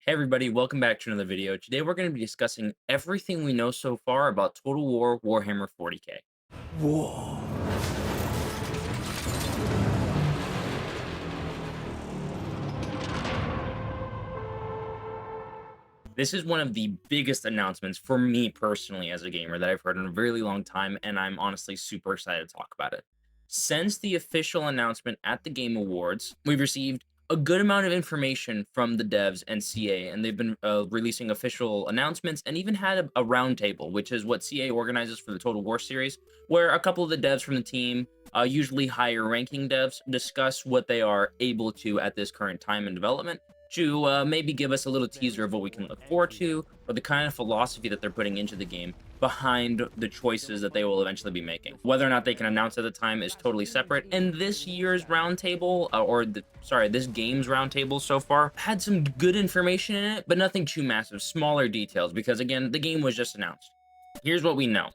Hey everybody, welcome back to another video. Today we're going to be discussing everything we know so far about Total War Warhammer 40k. Whoa. This is one of the biggest announcements for me personally as a gamer that I've heard in a really long time, and I'm honestly super excited to talk about it. Since the official announcement at the Game Awards, we've received a good amount of information from the devs and CA, and they've been releasing official announcements and even had a roundtable, which is what CA organizes for the Total War series, where a couple of the devs from the team, usually higher ranking devs, discuss what they are able to at this current time in development to maybe give us a little teaser of what we can look forward to, or the kind of philosophy that they're putting into the game behind the choices that they will eventually be making. Whether or not they can announce at the time is totally separate. And this year's roundtable, this game's roundtable so far, had some good information in it, but nothing too massive, smaller details, because again, the game was just announced. Here's what we know.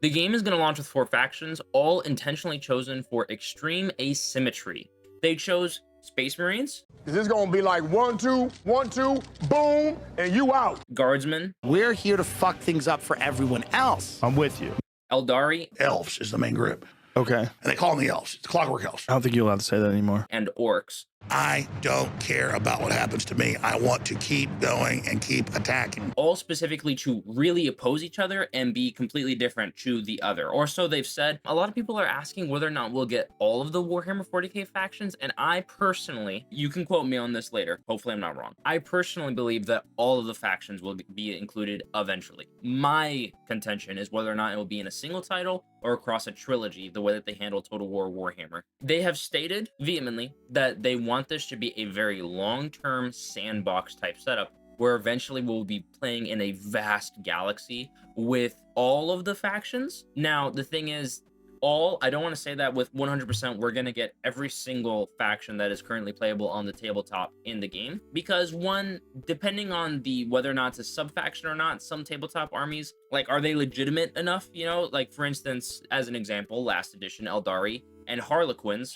The game is going to launch with 4 factions, all intentionally chosen for extreme asymmetry. They chose Space Marines. Is this gonna be like 1-2, boom, and you out? Guardsmen. We're here to fuck things up for everyone else. I'm with you. Eldari. Elves is the main group. Okay. And they call them the elves. It's Clockwork Elves. I don't think you're allowed to say that anymore. And Orcs. I don't care about what happens to me. I want to keep going and keep attacking. All specifically to really oppose each other and be completely different to the other. Or so they've said. A lot of people are asking whether or not we'll get all of the Warhammer 40k factions. And I personally, you can quote me on this later. Hopefully I'm not wrong. I personally believe that all of the factions will be included eventually. My contention is whether or not it will be in a single title or across a trilogy, the way that they handle Total War Warhammer. They have stated vehemently that they want this to be a very long-term sandbox type setup, where eventually we'll be playing in a vast galaxy with all of the factions. Now, the thing is, I don't want to say that with 100% we're going to get every single faction that is currently playable on the tabletop in the game, because one, depending on whether or not it's a sub-faction or not, some tabletop armies, like, are they legitimate enough, you know? Like, for instance, as an example, last edition Eldari and Harlequins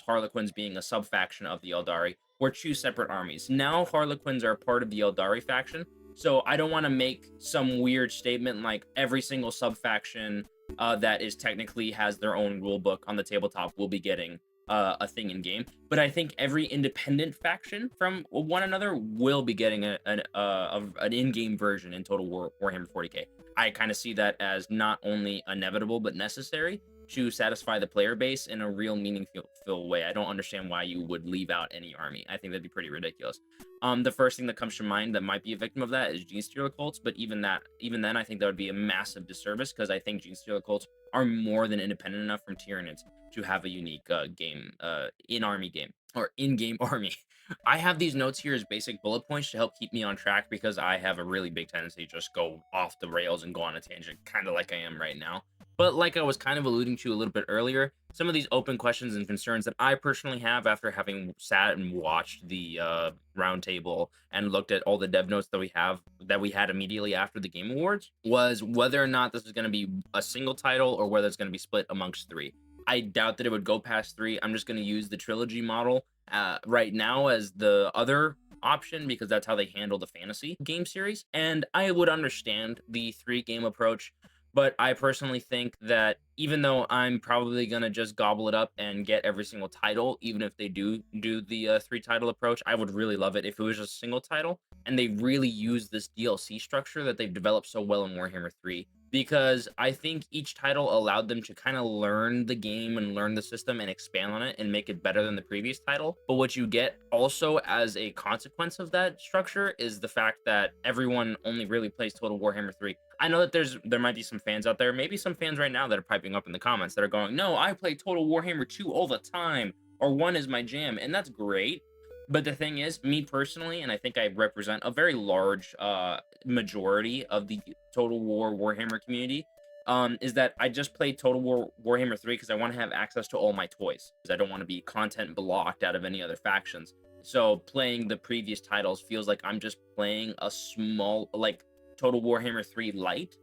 being a sub-faction of the Eldari, were 2 separate armies. Now Harlequins are part of the Eldari faction, so I don't want to make some weird statement like every single sub-faction that is technically has their own rule book on the tabletop will be getting a thing in game, but I think every independent faction from one another will be getting an in-game version in Total War Warhammer 40k. I kind of see that as not only inevitable but necessary to satisfy the player base in a real meaningful way. I don't understand why you would leave out any army. I think that'd be pretty ridiculous. The first thing that comes to mind that might be a victim of that is Genestealer cults, but even then, I think that would be a massive disservice, because I think Genestealer cults are more than independent enough from Tyranids to have a unique in-army game, or in-game army. I have these notes here as basic bullet points to help keep me on track, because I have a really big tendency to just go off the rails and go on a tangent, kind of like I am right now. But like I was kind of alluding to a little bit earlier, some of these open questions and concerns that I personally have after having sat and watched the roundtable and looked at all the dev notes that we had immediately after the Game Awards, was whether or not this is going to be a single title or whether it's going to be split amongst 3. I doubt that it would go past 3. I'm just going to use the trilogy model right now as the other option, because that's how they handle the fantasy game series. And I would understand the 3-game approach, but I personally think that even though I'm probably going to just gobble it up and get every single title, even if they do the 3-title approach, I would really love it if it was just a single title and they really use this DLC structure that they've developed so well in Warhammer 3. Because I think each title allowed them to kind of learn the game and learn the system and expand on it and make it better than the previous title. But what you get also as a consequence of that structure is the fact that everyone only really plays Total Warhammer 3. I know that there might be some fans out there, maybe some fans right now that are piping up in the comments that are going, no, I play Total Warhammer 2 all the time, or 1 is my jam, and that's great. But the thing is, me personally, and I think I represent a very large majority of the Total War Warhammer community, is that I just play Total War Warhammer 3 because I want to have access to all my toys, because I don't want to be content blocked out of any other factions. So playing the previous titles feels like I'm just playing a small, like, Total Warhammer 3 Lite,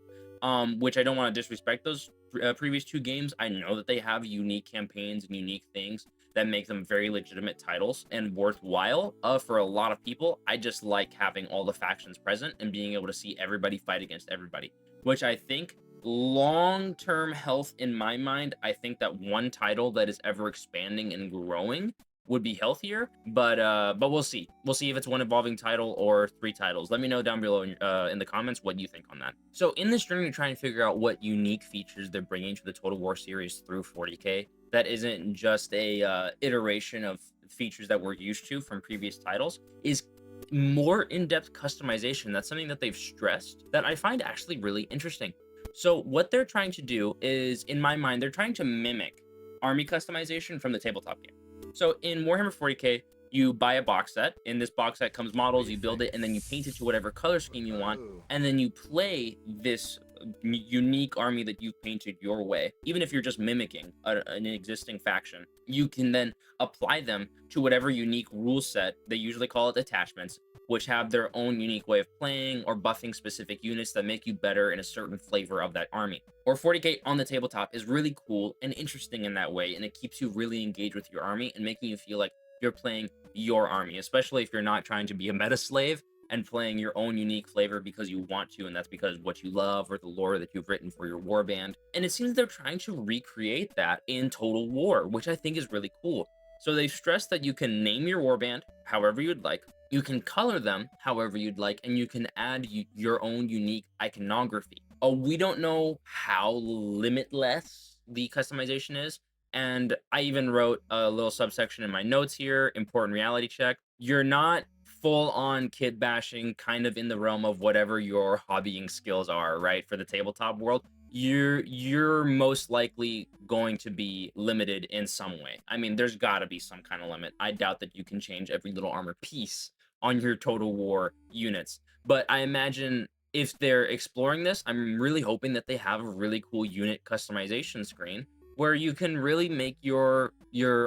which I don't want to disrespect those previous 2 games. I know that they have unique campaigns and unique things, that make them very legitimate titles and worthwhile for a lot of people. I just like having all the factions present and being able to see everybody fight against everybody, which I think long-term health in my mind, I think that one title that is ever expanding and growing would be healthier, but we'll see. We'll see if it's one evolving title or 3 titles. Let me know down below in the comments what you think on that. So in this journey to try and figure out what unique features they're bringing to the Total War series through 40K, that isn't just a iteration of features that we're used to from previous titles, is more in-depth customization. That's something that they've stressed that I find actually really interesting. So what they're trying to do is, in my mind, they're trying to mimic army customization from the tabletop game. So in Warhammer 40K, you buy a box set. In this box set comes models, you build it, and then you paint it to whatever color scheme you want, and then you play this unique army that you've painted your way. Even if you're just mimicking an existing faction, you can then apply them to whatever unique rule set. They usually call it attachments, which have their own unique way of playing or buffing specific units that make you better in a certain flavor of that army. Or 40K on the tabletop is really cool and interesting in that way, and it keeps you really engaged with your army and making you feel like you're playing your army, especially if you're not trying to be a meta slave and playing your own unique flavor because you want to, and that's because what you love or the lore that you've written for your warband. And it seems they're trying to recreate that in Total War, which I think is really cool. So they've stressed that you can name your warband however you'd like, you can color them however you'd like, and you can add your own unique iconography. We don't know how limitless the customization is, and I even wrote a little subsection in my notes here, important reality check. You're not full-on kid bashing, kind of in the realm of whatever your hobbying skills are, right? For the tabletop world, you're most likely going to be limited in some way. I mean, there's got to be some kind of limit. I doubt that you can change every little armor piece on your Total War units, but I imagine if they're exploring this, I'm really hoping that they have a really cool unit customization screen where you can really make your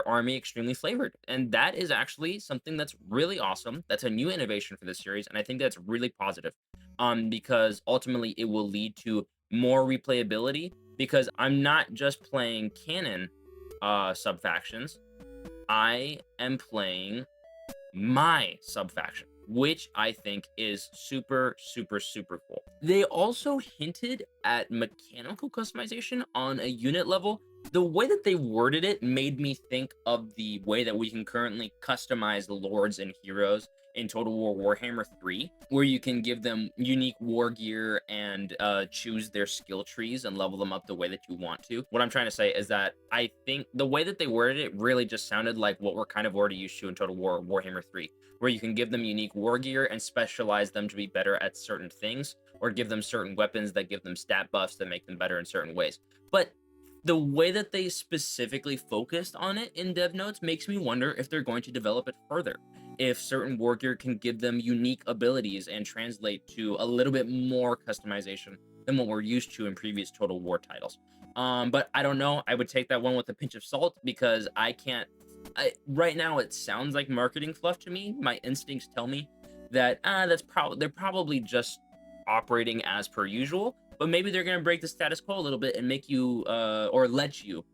army extremely flavored. And that is actually something that's really awesome. That's a new innovation for this series, and I think that's really positive, because ultimately it will lead to more replayability, because I'm not just playing canon sub-factions, I am playing my sub-faction, which I think is super, super, super cool. They also hinted at mechanical customization on a unit level. The way that they worded it made me think of the way that we can currently customize the lords and heroes in Total War Warhammer 3, where you can give them unique war gear and choose their skill trees and level them up the way that you want to. What I'm trying to say is that I think the way that they worded it really just sounded like what we're kind of already used to in Total War Warhammer 3, where you can give them unique war gear and specialize them to be better at certain things, or give them certain weapons that give them stat buffs that make them better in certain ways. But the way that they specifically focused on it in dev notes makes me wonder if they're going to develop it further, if certain war gear can give them unique abilities and translate to a little bit more customization than what we're used to in previous Total War titles. But I don't know. I would take that one with a pinch of salt, because right now it sounds like marketing fluff to me. My instincts tell me that they're probably just operating as per usual, but maybe they're going to break the status quo a little bit and make you or let you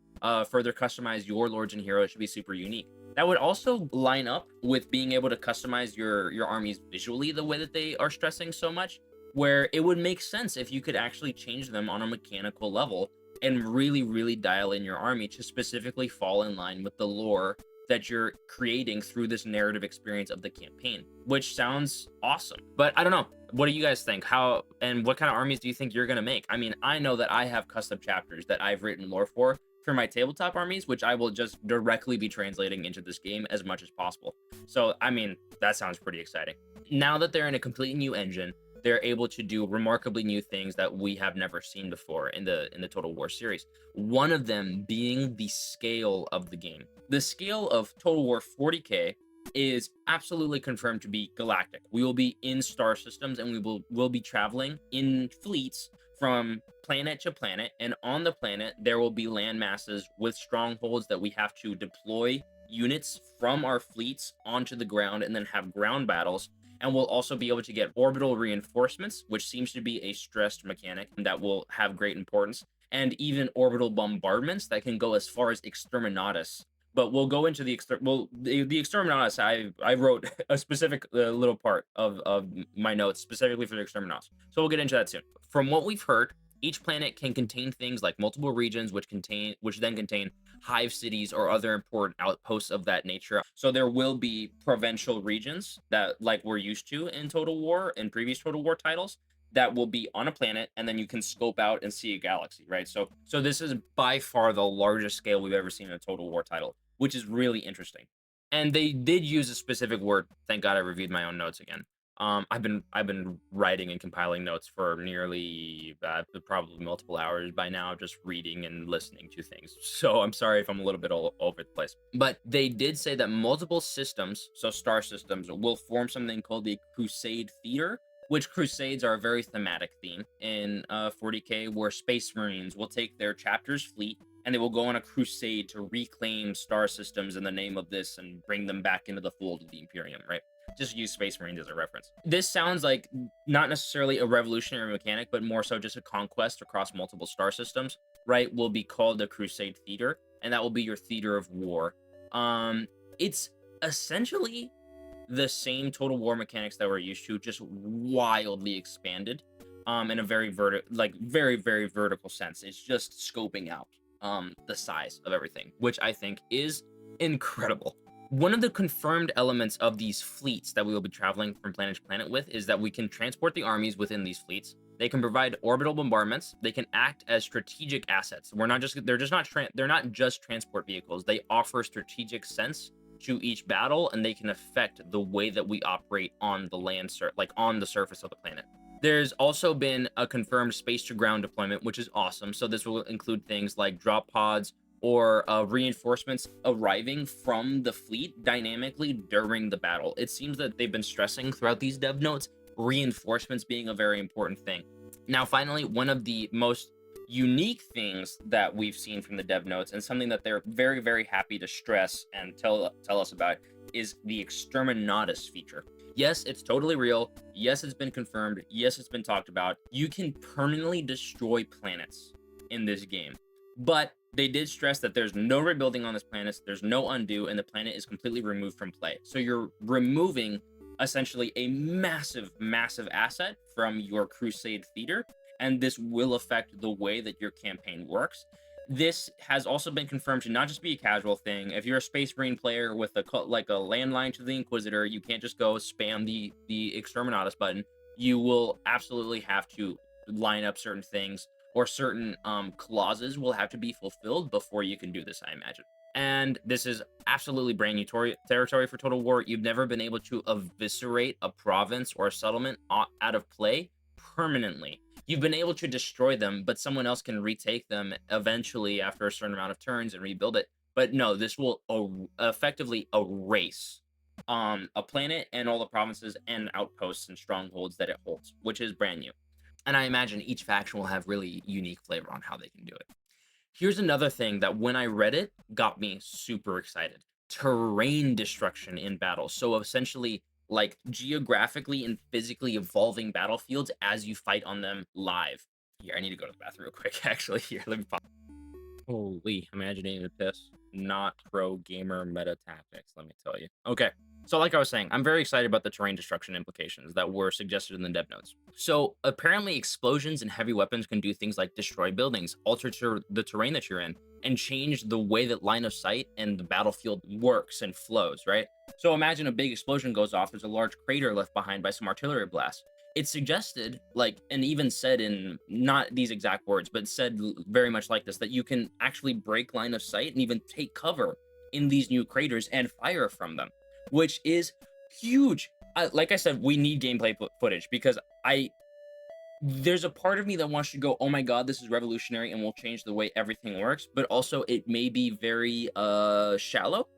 further customize your lords and heroes to be super unique. That would also line up with being able to customize your armies visually the way that they are stressing so much, where it would make sense if you could actually change them on a mechanical level and really, really dial in your army to specifically fall in line with the lore that you're creating through this narrative experience of the campaign, which sounds awesome. But I don't know. What do you guys think? How and what kind of armies do you think you're going to make? I mean, I know that I have custom chapters that I've written lore for my tabletop armies, which I will just directly be translating into this game as much as possible. So, I mean, that sounds pretty exciting. Now that they're in a completely new engine, they're able to do remarkably new things that we have never seen before in the Total War series. One of them being the scale of the game. The scale of Total War 40K is absolutely confirmed to be galactic. We will be in star systems, and we'll be traveling in fleets from planet to planet, and on the planet there will be land masses with strongholds that we have to deploy units from our fleets onto the ground and then have ground battles. And we'll also be able to get orbital reinforcements, which seems to be a stressed mechanic that will have great importance, and even orbital bombardments that can go as far as exterminatus But we'll go into the the Exterminatus. I wrote a specific little part of my notes specifically for the Exterminatus, so we'll get into that soon. From what we've heard, each planet can contain things like multiple regions, which then contain hive cities or other important outposts of that nature. So there will be provincial regions that, like we're used to in Total War and previous Total War titles, that will be on a planet, and then you can scope out and see a galaxy, right? So this is by far the largest scale we've ever seen in a Total War title, which is really interesting. And they did use a specific word. Thank God I reviewed my own notes again. I've been writing and compiling notes for nearly probably multiple hours by now, just reading and listening to things. So I'm sorry if I'm a little bit all over the place. But they did say that multiple systems, so star systems, will form something called the Crusade Theater, which Crusades are a very thematic theme in 40K, where Space Marines will take their chapter's fleet and they will go on a crusade to reclaim star systems in the name of this and bring them back into the fold of the Imperium, right? Just use Space Marines as a reference. This sounds like not necessarily a revolutionary mechanic, but more so just a conquest across multiple star systems, right? Will be called the Crusade Theater, and that will be your theater of war. It's essentially the same Total War mechanics that we're used to, just wildly expanded, in a very very vertical sense. It's just scoping out the size of everything, which I think is incredible. One of the confirmed elements of these fleets that we will be traveling from planet to planet with is that we can transport the armies within these fleets. They can provide orbital bombardments. They can act as strategic assets. They're not just transport vehicles. They offer strategic sense to each battle, and they can affect the way that we operate on the on the surface of the planet. There's also been a confirmed space to ground deployment, which is awesome. So this will include things like drop pods or reinforcements arriving from the fleet dynamically during the battle. It seems that they've been stressing throughout these dev notes reinforcements being a very important thing. Now, finally, one of the most unique things that we've seen from the dev notes, and something that they're very, very happy to stress and tell us about, is the Exterminatus feature. Yes, it's totally real. Yes, it's been confirmed. Yes, it's been talked about. You can permanently destroy planets in this game, but they did stress that there's no rebuilding on this planet, there's no undo, and the planet is completely removed from play. So you're removing essentially a massive, massive asset from your Crusade theater, and this will affect the way that your campaign works. This has also been confirmed to not just be a casual thing. If you're a Space Marine player with a landline to the Inquisitor, you can't just go spam the Exterminatus button. You will absolutely have to line up certain things, or certain clauses will have to be fulfilled before you can do this, I imagine. And this is absolutely brand new territory for Total War. You've never been able to eviscerate a province or a settlement out of play permanently. You've been able to destroy them, but someone else can retake them eventually after a certain amount of turns and rebuild it. But no, this will effectively erase a planet and all the provinces and outposts and strongholds that it holds, which is brand new. And I imagine each faction will have really unique flavor on how they can do it. Here's another thing that when I read it got me super excited. Terrain destruction in battle. So essentially, like, geographically and physically evolving battlefields as you fight on them live. Here, I need to go to the bathroom real quick, actually. Here, let me pause. Holy, imagining a piss. Not pro gamer meta tactics, let me tell you. Okay. So like I was saying, I'm very excited about the terrain destruction implications that were suggested in the dev notes. So apparently explosions and heavy weapons can do things like destroy buildings, alter the terrain that you're in, and change the way that line of sight and the battlefield works and flows, right? So imagine a big explosion goes off, there's a large crater left behind by some artillery blast. It suggested, like, and even said in not these exact words, but said very much like this, that you can actually break line of sight and even take cover in these new craters and fire from them, which is huge. Like I said, we need gameplay footage, because there's a part of me that wants to go, oh my god, this is revolutionary and will change the way everything works, but also it may be very shallow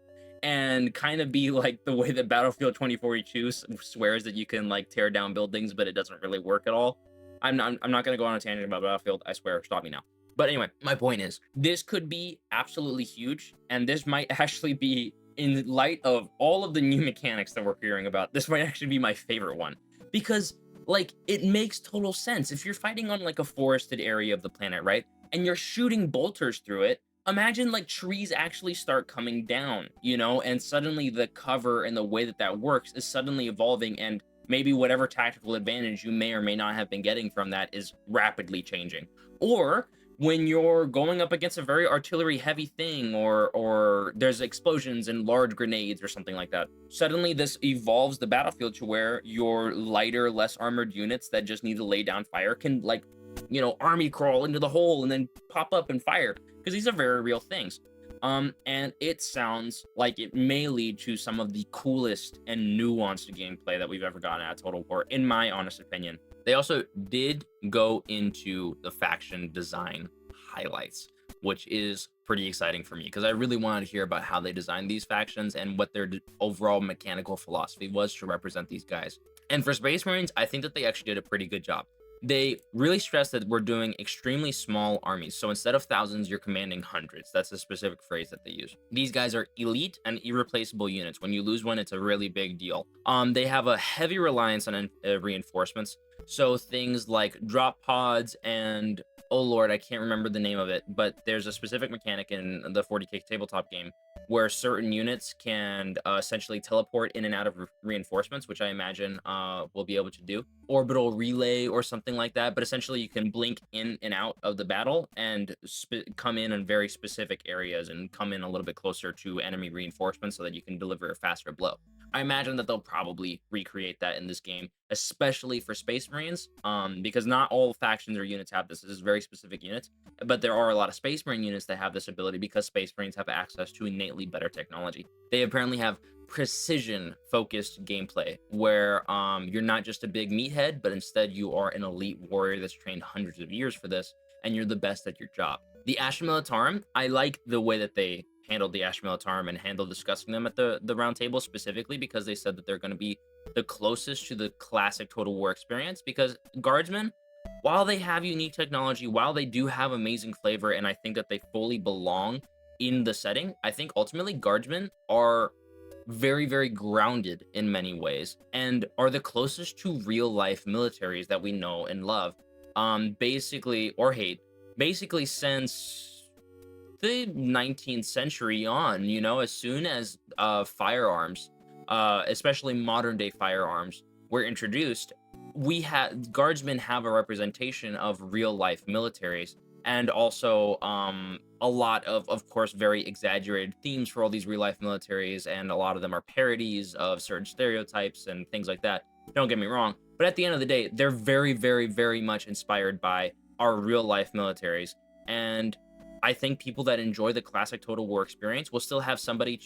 and kind of be like the way that Battlefield 2042 swears that you can, like, tear down buildings, but it doesn't really work at all. I'm not going to go on a tangent about Battlefield, I swear, stop me now. But anyway, my point is, this could be absolutely huge, and this might actually be, in light of all of the new mechanics that we're hearing about, this might actually be my favorite one. Because, like, it makes total sense. If you're fighting on, like, a forested area of the planet, right, and you're shooting bolters through it, Imagine like trees actually start coming down, you know, and suddenly the cover and the way that that works is suddenly evolving, and maybe whatever tactical advantage you may or may not have been getting from that is rapidly changing. Or when you're going up against a very artillery heavy thing, or there's explosions and large grenades or something like that, suddenly this evolves the battlefield to where your lighter, less armored units that just need to lay down fire can, like, you know, army crawl into the hole and then pop up and fire, because these are very real things. And it sounds like it may lead to some of the coolest and nuanced gameplay that we've ever gotten at Total War, in my honest opinion. They also did go into the faction design highlights, which is pretty exciting for me because I really wanted to hear about how they designed these factions and what their overall mechanical philosophy was to represent these guys. And for Space Marines, I think that they actually did a pretty good job. They really stress that we're doing extremely small armies. So instead of thousands, you're commanding hundreds. That's a specific phrase that they use. These guys are elite and irreplaceable units. When you lose one, it's a really big deal. They have a heavy reliance on reinforcements. So things like drop pods and, oh lord, I can't remember the name of it, but there's a specific mechanic in the 40k tabletop game where certain units can essentially teleport in and out of reinforcements, which I imagine we'll be able to do. Orbital relay or something like that, but essentially you can blink in and out of the battle and come in very specific areas and come in a little bit closer to enemy reinforcements so that you can deliver a faster blow. I imagine that they'll probably recreate that in this game, especially for Space Marines, because not all factions or units have this. This is very specific units, but there are a lot of Space Marine units that have this ability because Space Marines have access to innately better technology. They apparently have precision-focused gameplay, where you're not just a big meathead, but instead you are an elite warrior that's trained hundreds of years for this, and you're the best at your job. The Astra Militarum, I like the way that they handled the Astra Militarum and handled discussing them at the round table, specifically because they said that they're going to be the closest to the classic Total War experience, because Guardsmen, while they have unique technology, while they do have amazing flavor, and I think that they fully belong in the setting, I think ultimately Guardsmen are very, very grounded in many ways and are the closest to real life militaries that we know and love, basically, or hate, basically since the 19th century on. You know, as soon as firearms, especially modern day firearms, were introduced, guardsmen have a representation of real life militaries, and also a lot of course, very exaggerated themes for all these real life militaries, and a lot of them are parodies of certain stereotypes and things like that. Don't get me wrong, but at the end of the day, they're very, very, very much inspired by our real life militaries. And I think people that enjoy the classic Total War experience will still have somebody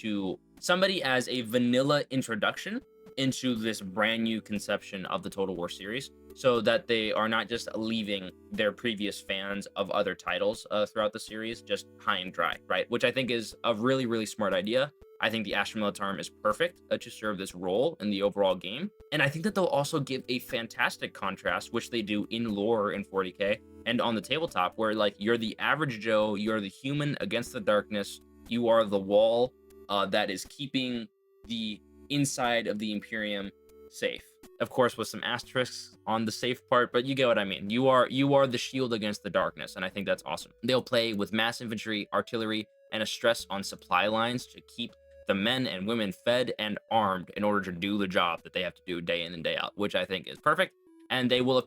as a vanilla introduction into this brand new conception of the Total War series, so that they are not just leaving their previous fans of other titles throughout the series just high and dry, right? Which I think is a really, really smart idea. I think the Astra Militarum is perfect to serve this role in the overall game. And I think that they'll also give a fantastic contrast, which they do in lore in 40k and on the tabletop, where like you're the average Joe, you're the human against the darkness, you are the wall that is keeping the inside of the Imperium safe. Of course, with some asterisks on the safe part, but you get what I mean. You are the shield against the darkness, and I think that's awesome. They'll play with mass infantry, artillery, and a stress on supply lines to keep the men and women fed and armed in order to do the job that they have to do day in and day out, which I think is perfect. And they will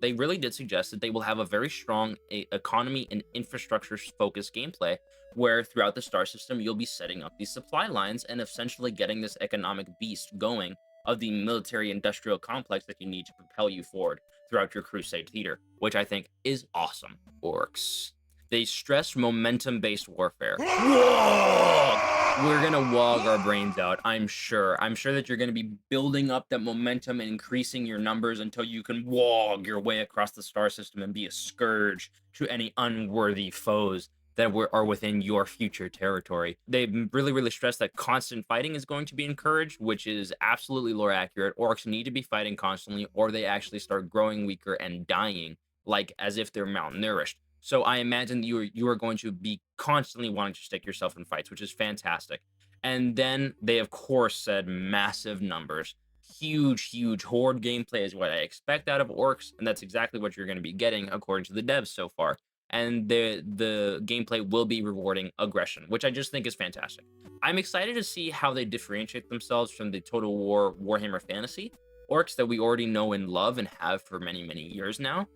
they really did suggest that they will have a very strong economy and infrastructure focused gameplay, where throughout the star system, you'll be setting up these supply lines and essentially getting this economic beast going of the military industrial complex that you need to propel you forward throughout your crusade theater, which I think is awesome. Orcs. They stress momentum-based warfare. We're gonna wog our brains out, I'm sure. I'm sure that you're gonna be building up that momentum and increasing your numbers until you can wog your way across the star system and be a scourge to any unworthy foes that are within your future territory. They really, really stress that constant fighting is going to be encouraged, which is absolutely lore accurate. Orcs need to be fighting constantly, or they actually start growing weaker and dying, like as if they're malnourished. So I imagine you are going to be constantly wanting to stick yourself in fights, which is fantastic. And then they, of course, said massive numbers. Huge, huge horde gameplay is what I expect out of orcs, and that's exactly what you're going to be getting according to the devs so far. and the gameplay will be rewarding aggression, which I just think is fantastic. I'm excited to see how they differentiate themselves from the Total War Warhammer Fantasy orcs that we already know and love and have for many, many years now.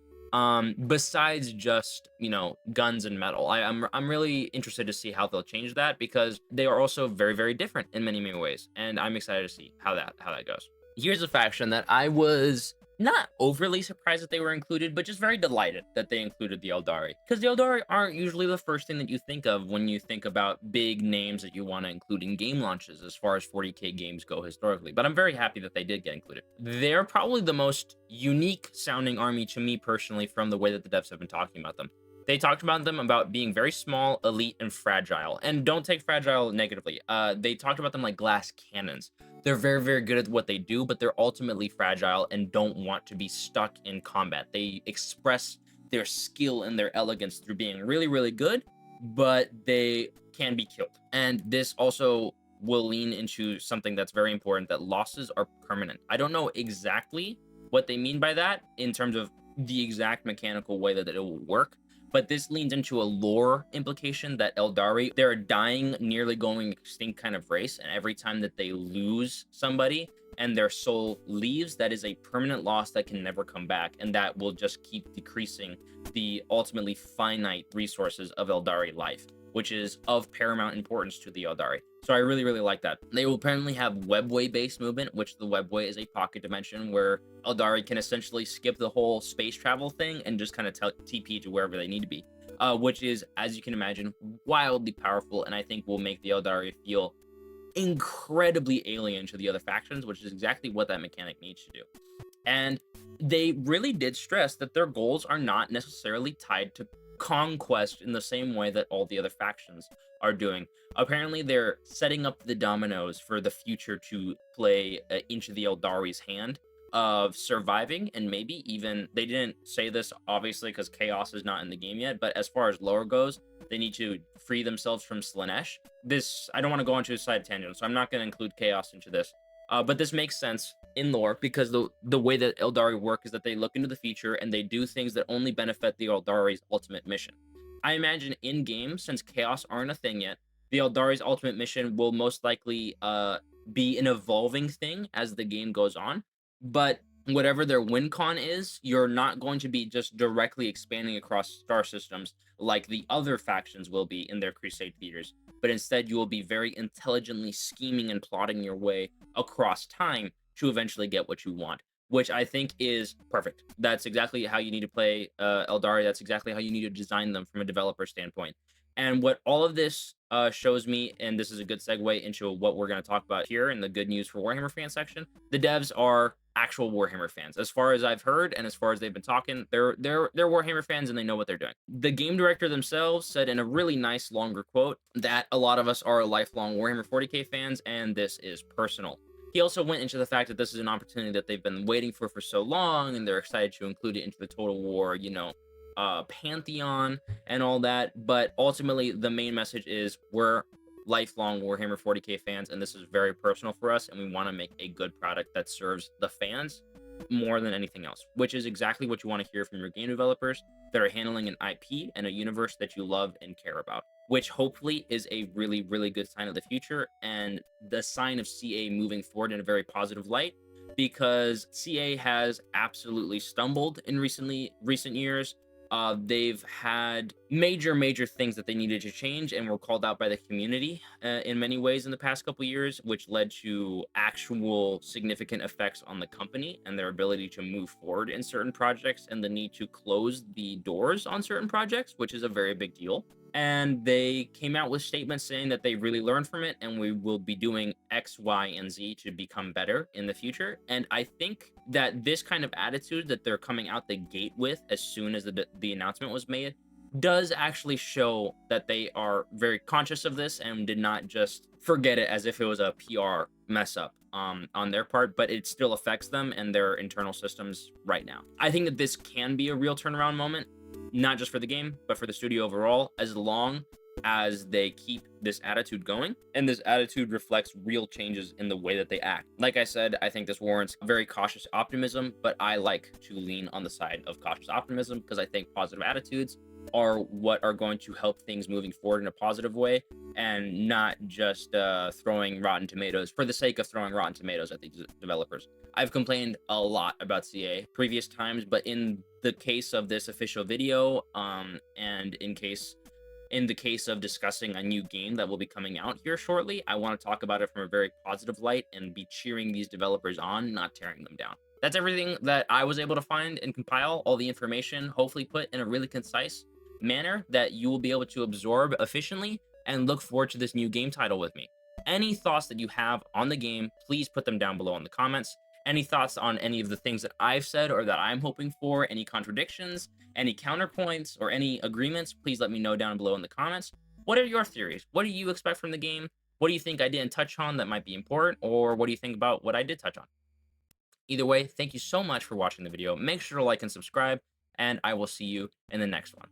Besides just, you know, guns and metal, I'm really interested to see how they'll change that, because they are also very, very different in many, many ways, and I'm excited to see how that goes. Here's a faction that I was not overly surprised that they were included, but just very delighted that they included the Eldari, because the Eldari aren't usually the first thing that you think of when you think about big names that you want to include in game launches as far as 40k games go historically. But I'm very happy that they did get included. They're probably the most unique sounding army to me personally from the way that the devs have been talking about them. They talked about them about being very small, elite, and fragile. And don't take fragile negatively. They talked about them like glass cannons. They're very, very good at what they do, but they're ultimately fragile and don't want to be stuck in combat. They express their skill and their elegance through being really, really good, but they can be killed. And this also will lean into something that's very important, that losses are permanent. I don't know exactly what they mean by that in terms of the exact mechanical way that it will work, but this leans into a lore implication that Eldari, they're a dying, nearly going extinct kind of race, and every time that they lose somebody and their soul leaves, that is a permanent loss that can never come back, and that will just keep decreasing the ultimately finite resources of Eldari life, which is of paramount importance to the Eldari. So I really, really like that. They will apparently have webway-based movement, which the webway is a pocket dimension where Eldari can essentially skip the whole space travel thing and just kind of TP to wherever they need to be, which is, as you can imagine, wildly powerful, and I think will make the Eldari feel incredibly alien to the other factions, which is exactly what that mechanic needs to do. And they really did stress that their goals are not necessarily tied to conquest in the same way that all the other factions are doing. Apparently, they're setting up the dominoes for the future to play into the Eldari's hand of surviving, and maybe even, they didn't say this obviously because chaos is not in the game yet, but as far as lore goes, they need to free themselves from Slaanesh. This, I don't want to go into a side tangent, so I'm not going to include chaos into this. But this makes sense in lore, because the way that Eldari work is that they look into the future and they do things that only benefit the Eldari's ultimate mission. I imagine in game, since chaos aren't a thing yet, the Eldari's ultimate mission will most likely be an evolving thing as the game goes on. But whatever their win con is, you're not going to be just directly expanding across star systems like the other factions will be in their Crusade theaters, but instead you will be very intelligently scheming and plotting your way across time to eventually get what you want, which I think is perfect. That's exactly how you need to play Eldari. That's exactly how you need to design them from a developer standpoint. And what all of this shows me, and this is a good segue into what we're going to talk about here in the good news for Warhammer fan section, the devs are actual Warhammer fans. As far as I've heard and as far as they've been talking, they're Warhammer fans and they know what they're doing. The game director themselves said in a really nice longer quote that a lot of us are lifelong Warhammer 40k fans, and this is personal. He also went into the fact that this is an opportunity that they've been waiting for so long, and they're excited to include it into the Total War, you know, pantheon and all that. But ultimately, the main message is we're lifelong Warhammer 40k fans, and this is very personal for us, and we want to make a good product that serves the fans more than anything else, which is exactly what you want to hear from your game developers that are handling an IP and a universe that you love and care about, which hopefully is a really, really good sign of the future and the sign of CA moving forward in a very positive light, because CA has absolutely stumbled in recent years. They've had major things that they needed to change and were called out by the community in many ways in the past couple years, which led to actual significant effects on the company and their ability to move forward in certain projects and the need to close the doors on certain projects, which is a very big deal. And they came out with statements saying that they really learned from it and we will be doing X, Y, and Z to become better in the future. And I think that this kind of attitude that they're coming out the gate with as soon as the announcement was made does actually show that they are very conscious of this and did not just forget it as if it was a PR mess up on their part, but it still affects them and their internal systems right now. I think that this can be a real turnaround moment, not just for the game, but for the studio overall, as long as they keep this attitude going, and this attitude reflects real changes in the way that they act. Like I said, I think this warrants very cautious optimism, but I like to lean on the side of cautious optimism because I think positive attitudes are what are going to help things moving forward in a positive way, and not just throwing Rotten Tomatoes for the sake of throwing Rotten Tomatoes at these developers. I've complained a lot about CA previous times, but in the case of this official video, and in the case of discussing a new game that will be coming out here shortly, I want to talk about it from a very positive light and be cheering these developers on, not tearing them down. That's everything that I was able to find and compile, all the information, hopefully put in a really concise manner that you will be able to absorb efficiently and look forward to this new game title with me. Any thoughts that you have on the game, please put them down below in the comments. Any thoughts on any of the things that I've said or that I'm hoping for, any contradictions, any counterpoints, or any agreements, please let me know down below in the comments. What are your theories? What do you expect from the game? What do you think I didn't touch on that might be important? Or what do you think about what I did touch on? Either way, thank you so much for watching the video. Make sure to like and subscribe, and I will see you in the next one.